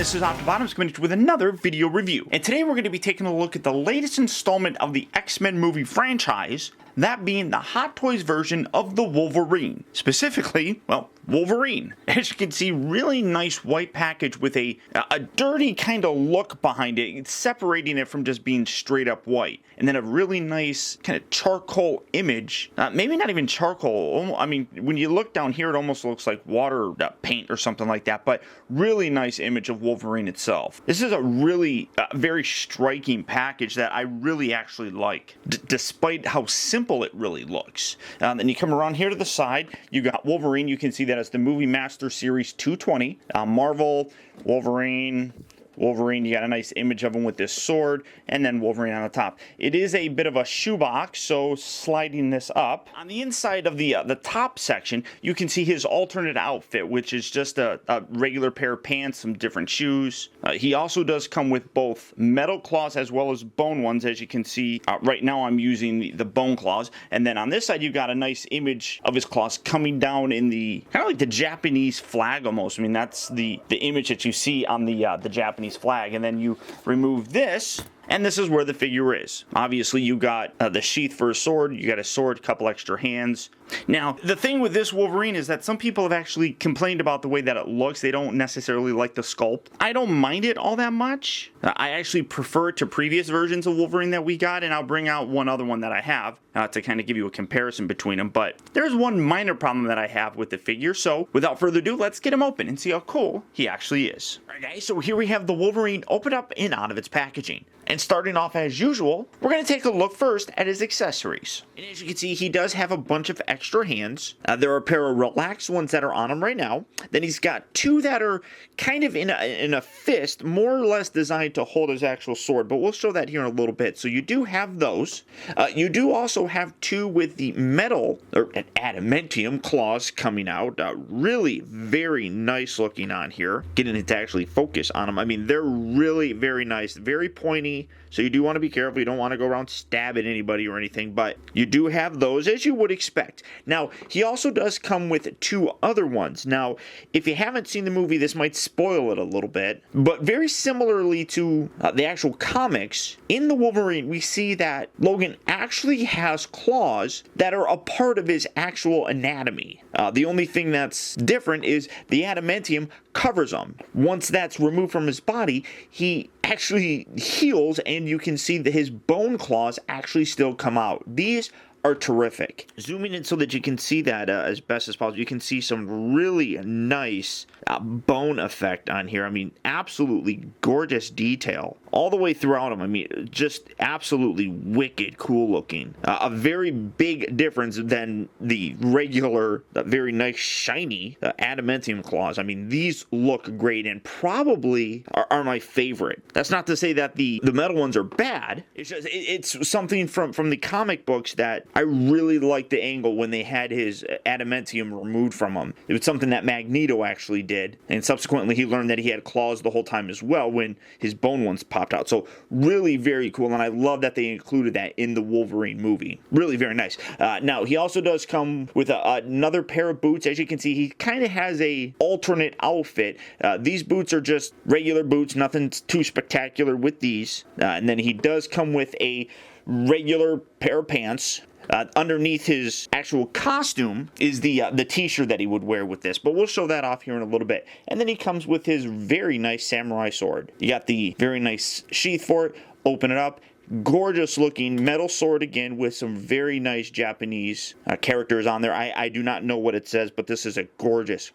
this is optibotimus coming with another video review. And today we're going to be taking a look at the latest installment of the X-Men movie franchise, that being the Hot Toys version of the Wolverine. Specifically, well, Wolverine. As you can see, really nice white package with a dirty kind of look behind it. It's separating it from just being straight up white. And then a really nice kind of charcoal image. Maybe not even charcoal. I mean, when you look down here, it almost looks like water paint or something like that. But really nice image of Wolverine itself. This is a really very striking package that I really actually like, despite how simple it really looks. Then you come around here to the side, you got Wolverine. You can see that as the Movie Master Series 220. Marvel, Wolverine, you got a nice image of him with this sword, and then Wolverine on the top. It is a bit of a shoebox, so sliding this up. On the inside of the top section, you can see his alternate outfit, which is just a regular pair of pants, some different shoes. He also does come with both metal claws as well as bone ones, as you can see. Right now I'm using the bone claws, and then on this side you've got a nice image of his claws coming down in the, kind of like the Japanese flag almost. I mean, that's the image that you see on the Japanese flag, and then you remove this, and this is where the figure is. Obviously, you got the sheath for a sword, you got a sword, couple extra hands. Now, the thing with this Wolverine is that some people have actually complained about the way that it looks. They don't necessarily like the sculpt. I don't mind it all that much. I actually prefer it to previous versions of Wolverine that we got, and I'll bring out one other one that I have to kind of give you a comparison between them. But there's one minor problem that I have with the figure, so without further ado, let's get him open and see how cool he actually is. Alright guys, so here we have the Wolverine opened up and out of its packaging. And starting off as usual, we're going to take a look first at his accessories. And as you can see, he does have a bunch of extra hands. There are a pair of relaxed ones that are on him right now. Then he's got two that are kind of in a fist, more or less designed to hold his actual sword. But we'll show that here in a little bit. So you do have those. You do also have two with the metal, or adamantium claws coming out. Really very nice looking on here. Getting it to actually focus on them. I mean, they're really very nice, very pointy. So you do want to be careful. You don't want to go around stabbing anybody or anything, but you do have those as you would expect. Now, he also does come with two other ones. Now, if you haven't seen the movie, this might spoil it a little bit, but very similarly to the actual comics, in the Wolverine, we see that Logan actually has claws that are a part of his actual anatomy. The only thing that's different is the adamantium covers them. Once that's removed from his body, he actually heals, and you can see that his bone claws actually still come out. These are terrific. Zooming in so that you can see that as best as possible, you can see some really nice bone effect on here. I mean, absolutely gorgeous detail all the way throughout him. I mean, just absolutely wicked cool looking. A very big difference than the regular, very nice shiny adamantium claws. I mean, these look great and probably are my favorite. That's not to say that the metal ones are bad. It's just it's something from the comic books that I really liked the angle when they had his adamantium removed from him. It was something that Magneto actually did, and subsequently he learned that he had claws the whole time as well when his bone ones popped out. So really very cool, and I love that they included that in the Wolverine movie. Really very nice. Now, he also does come with another pair of boots. As you can see, he kind of has a alternate outfit. These boots are just regular boots, nothing too spectacular with these. And then he does come with a regular pair of pants. Underneath his actual costume is the t-shirt that he would wear with this, but we'll show that off here in a little bit. And then he comes with his very nice samurai sword. You got the very nice sheath for it. Open it up. Gorgeous looking metal sword again with some very nice Japanese characters on there. I do not know what it says, but this is a gorgeous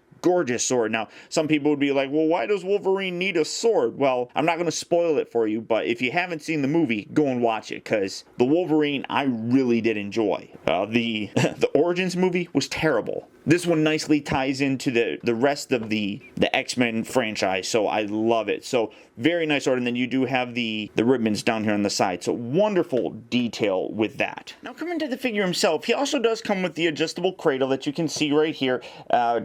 sword. Now, some people would be like, well, why does Wolverine need a sword? Well, I'm not going to spoil it for you, but if you haven't seen the movie, go and watch it, because the Wolverine I really did enjoy. The Origins movie was terrible. This one nicely ties into the rest of the X-Men franchise, so I love it. So very nice sword, and then you do have the ribbons down here on the side. So wonderful detail with that. Now coming to the figure himself, he also does come with the adjustable cradle that you can see right here,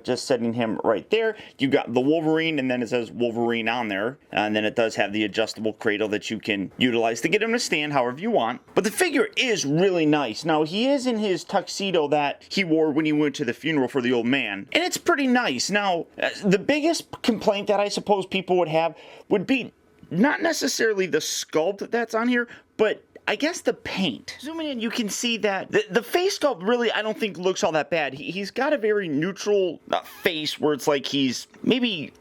just setting him right there. You got the Wolverine, and then it says Wolverine on there, and then it does have the adjustable cradle that you can utilize to get him to stand however you want. But the figure is really nice. Now he is in his tuxedo that he wore when he went to the funeral for for the old man. And it's pretty nice. Now, the biggest complaint that I suppose people would have would be not necessarily the sculpt that's on here, but I guess the paint. Zooming in, you can see that the face sculpt really, I don't think looks all that bad. He's got a very neutral face where it's like he's maybe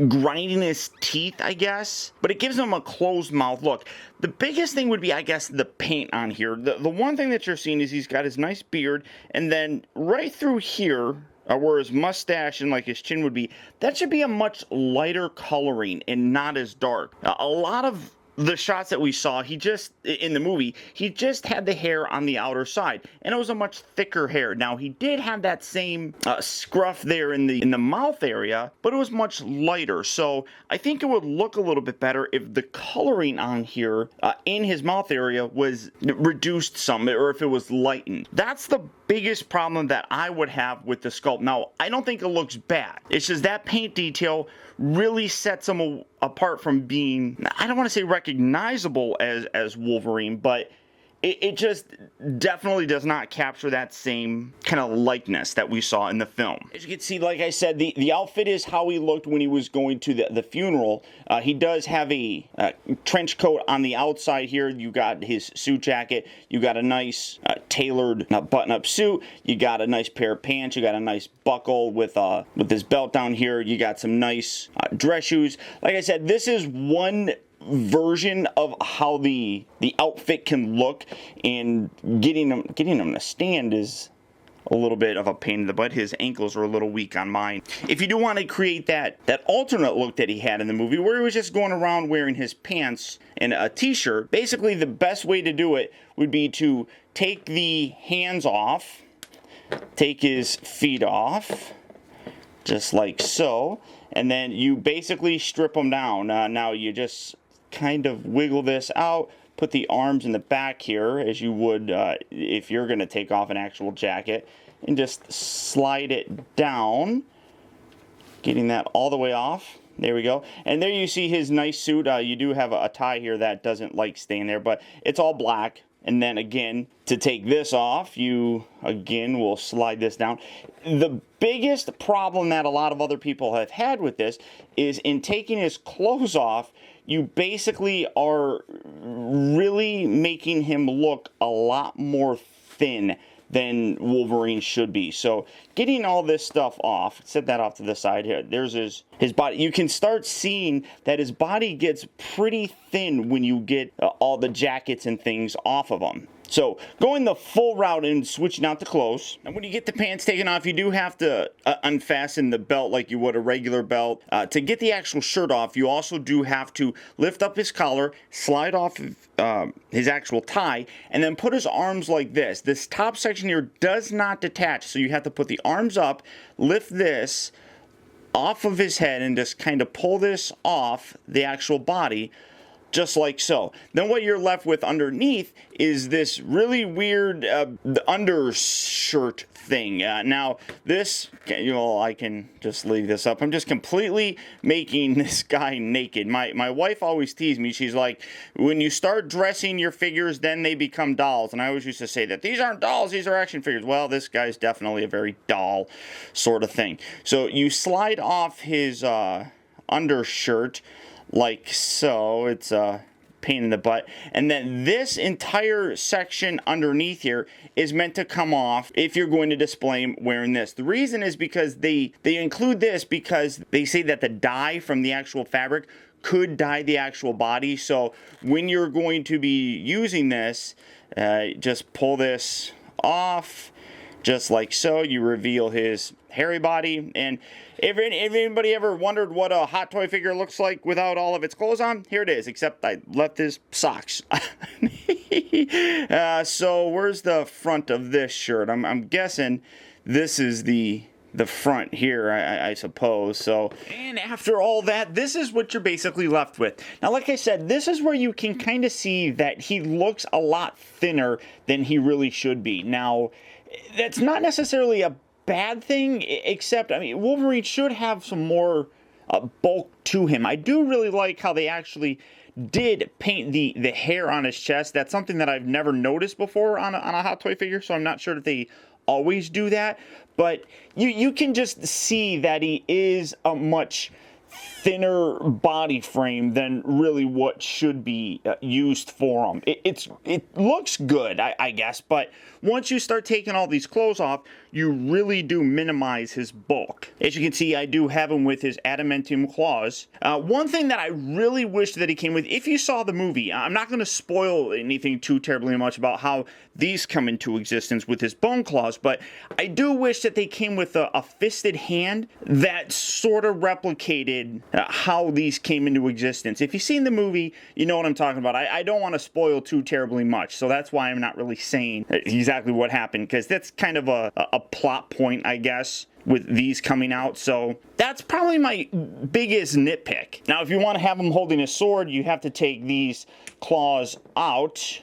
grinding his teeth, I guess, but it gives him a closed mouth look. The biggest thing would be, I guess, the paint on here. The one thing that you're seeing is he's got his nice beard, and then right through here, where his mustache and like his chin would be, that should be a much lighter coloring and not as dark. A lot of the shots that we saw, in the movie, he just had the hair on the outer side, and it was a much thicker hair. Now, he did have that same scruff there in the mouth area, but it was much lighter, so I think it would look a little bit better if the coloring on here in his mouth area was reduced some, or if it was lightened. That's the biggest problem that I would have with the sculpt. Now, I don't think it looks bad. It's just that paint detail really sets him apart from being, I don't want to say recognizable as Wolverine, but it just definitely does not capture that same kind of likeness that we saw in the film. As you can see, like I said, the outfit is how he looked when he was going to the funeral. He does have a trench coat on the outside here. You got his suit jacket. You got a nice tailored button-up suit. You got a nice pair of pants. You got a nice buckle with this belt down here. You got some nice dress shoes. Like I said, this is one version of how the outfit can look, and getting him to stand is a little bit of a pain in the butt. His ankles are a little weak on mine. If you do want to create that alternate look that he had in the movie, where he was just going around wearing his pants and a t-shirt, basically the best way to do it would be to take the hands off, take his feet off, just like so, and then you basically strip them down. Now you just kind of wiggle this out, put the arms in the back here as you would if you're going to take off an actual jacket, and just slide it down, getting that all the way off. There we go. And there you see his nice suit. You do have a tie here that doesn't like staying there, but it's all black. And then again, to take this off, you again will slide this down. The biggest problem that a lot of other people have had with this is in taking his clothes off, you basically are really making him look a lot more thin than Wolverine should be. So getting all this stuff off, set that off to the side here. There's his body. You can start seeing that his body gets pretty thin when you get all the jackets and things off of him. So going the full route and switching out the clothes. And when you get the pants taken off, you do have to unfasten the belt like you would a regular belt. To get the actual shirt off, you also do have to lift up his collar, slide off his actual tie, and then put his arms like this. This top section here does not detach, so you have to put the arms up, lift this off of his head, and just kind of pull this off the actual body, just like so. Then what you're left with underneath is this really weird undershirt thing. Now this, I can just leave this up. I'm just completely making this guy naked. My wife always teased me. She's like, when you start dressing your figures, then they become dolls. And I always used to say that these aren't dolls, these are action figures. Well, this guy's definitely a very doll sort of thing. So you slide off his undershirt like so. It's a pain in the butt. And then this entire section underneath here is meant to come off if you're going to display him wearing this. The reason is because they include this because they say that the dye from the actual fabric could dye the actual body. So when you're going to be using this, just pull this off just like so. You reveal his hairy body. And if anybody ever wondered what a hot toy figure looks like without all of its clothes on, here it is, except I left his socks. So where's the front of this shirt? I'm guessing this is the front here, I suppose. So, and after all that, this is what you're basically left with. Now, like I said, this is where you can kind of see that he looks a lot thinner than he really should be. Now, that's not necessarily a bad thing, except, I mean, Wolverine should have some more bulk to him. I do really like how they actually did paint the hair on his chest. That's something that I've never noticed before on a Hot Toy figure, so I'm not sure that they always do that, but you can just see that he is a much thinner body frame than really what should be used for him. It looks good, I guess, but once you start taking all these clothes off, you really do minimize his bulk. As you can see, I do have him with his adamantium claws. One thing that I really wish that he came with, if you saw the movie, I'm not going to spoil anything too terribly much about how these come into existence with his bone claws, but I do wish that they came with a fisted hand that sort of replicated how these came into existence. If you've seen the movie, you know what I'm talking about. I don't want to spoil too terribly much, so that's why I'm not really saying exactly what happened, because that's kind of a plot point, I guess, with these coming out. So that's probably my biggest nitpick. Now, if you want to have him holding a sword, you have to take these claws out.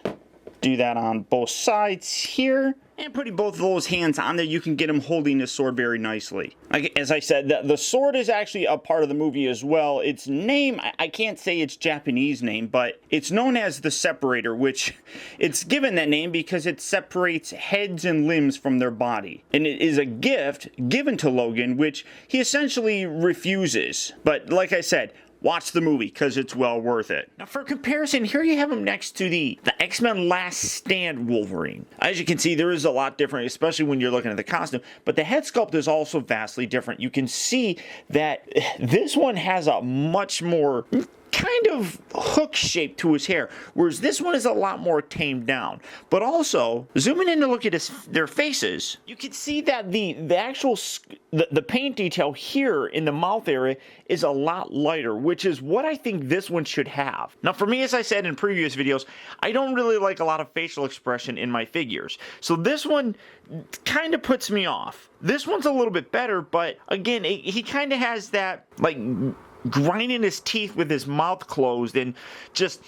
Do that on both sides here. And putting both of those hands on there, you can get him holding his sword very nicely. As I said, the sword is actually a part of the movie as well. Its name, I can't say its Japanese name, but it's known as the Separator, which it's given that name because it separates heads and limbs from their body. And it is a gift given to Logan, which he essentially refuses. But like I said, watch the movie because it's well worth it. Now, for comparison, here you have him next to the X-Men Last Stand Wolverine. As you can see, there is a lot different, especially when you're looking at the costume, but the head sculpt is also vastly different. You can see that this one has a much more kind of hook shape to his hair, whereas this one is a lot more tamed down. But also, zooming in to look at their faces, you can see that the actual paint detail here in the mouth area is a lot lighter, which is what I think this one should have. Now, for me, as I said in previous videos, I don't really like a lot of facial expression in my figures, so this one kind of puts me off. This one's a little bit better, but again, he kind of has that, like, grinding his teeth with his mouth closed and just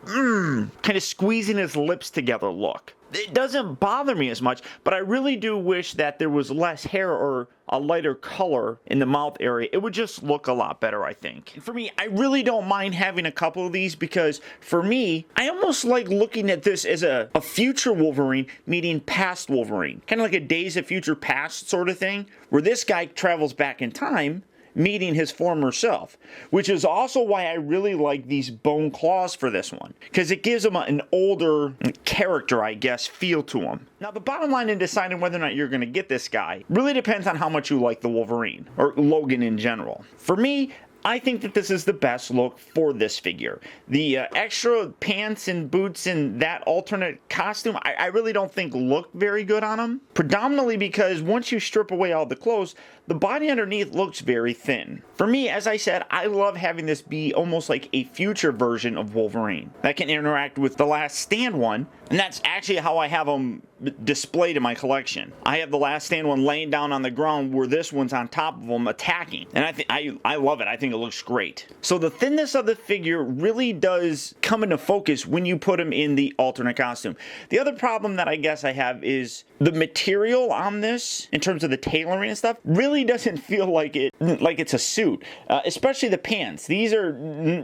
kind of squeezing his lips together look. It doesn't bother me as much, but I really do wish that there was less hair or a lighter color in the mouth area. It would just look a lot better, I think. And for me, I really don't mind having a couple of these because for me, I almost like looking at this as a future Wolverine meeting past Wolverine. Kind of like a Days of Future Past sort of thing, where this guy travels back in time meeting his former self, which is also why I really like these bone claws for this one, because it gives him an older character, I guess, feel to him. Now, the bottom line in deciding whether or not you're going to get this guy really depends on how much you like the Wolverine, or Logan in general. For me, I think that this is the best look for this figure. The extra pants and boots and that alternate costume, I really don't think look very good on him. Predominantly because once you strip away all the clothes, the body underneath looks very thin. For me, as I said, I love having this be almost like a future version of Wolverine that can interact with the Last Stand one, and that's actually how I have them displayed in my collection. I have the Last Stand one laying down on the ground where this one's on top of him attacking, and I love it. I think it looks great. So the thinness of the figure really does come into focus when you put him in the alternate costume. The other problem that I guess I have is the material on this, in terms of the tailoring and stuff, really doesn't feel like it's a suit, especially the pants. These are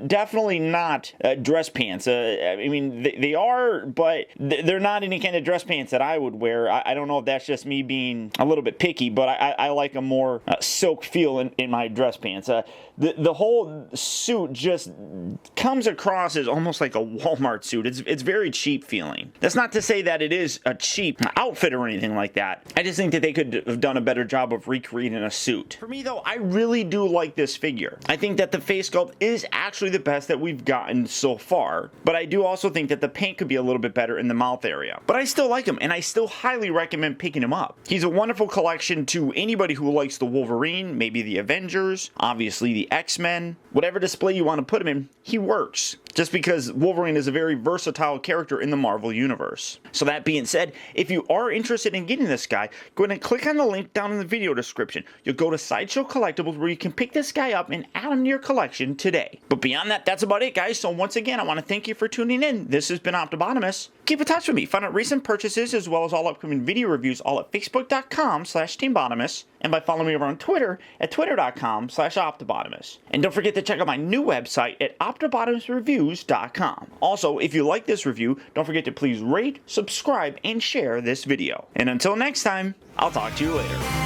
definitely not dress pants. I mean, they are, but they're not any kind of dress pants that I would wear. I don't know if that's just me being a little bit picky, but I like a more silk feel in my dress pants. The whole suit just comes across as almost like a Walmart suit. It's very cheap feeling. That's not to say that it is a cheap outfit or anything like that. I just think that they could have done a better job of recreating a suit. For me though, I really do like this figure. I think that the face sculpt is actually the best that we've gotten so far, but I do also think that the paint could be a little bit better in the mouth area. But I still like him, and I still highly recommend picking him up. He's a wonderful collection to anybody who likes the Wolverine, maybe the Avengers, obviously the X-Men, whatever display you want to put him in, he works. Just because Wolverine is a very versatile character in the Marvel Universe. So that being said, if you are interested in getting this guy, go ahead and click on the link down in the video description. you'll go to Sideshow Collectibles where you can pick this guy up and add him to your collection today. But beyond that, that's about it, guys. So once again, I want to thank you for tuning in. This has been Optibotimus. Keep in touch with me. Find out recent purchases as well as all upcoming video reviews all at facebook.com/teambotimus and by following me over on Twitter at twitter.com/optibotimus. And don't forget to check out my new website at optibotimusreviews.com. Also, if you like this review, don't forget to please rate, subscribe, and share this video. And until next time, I'll talk to you later.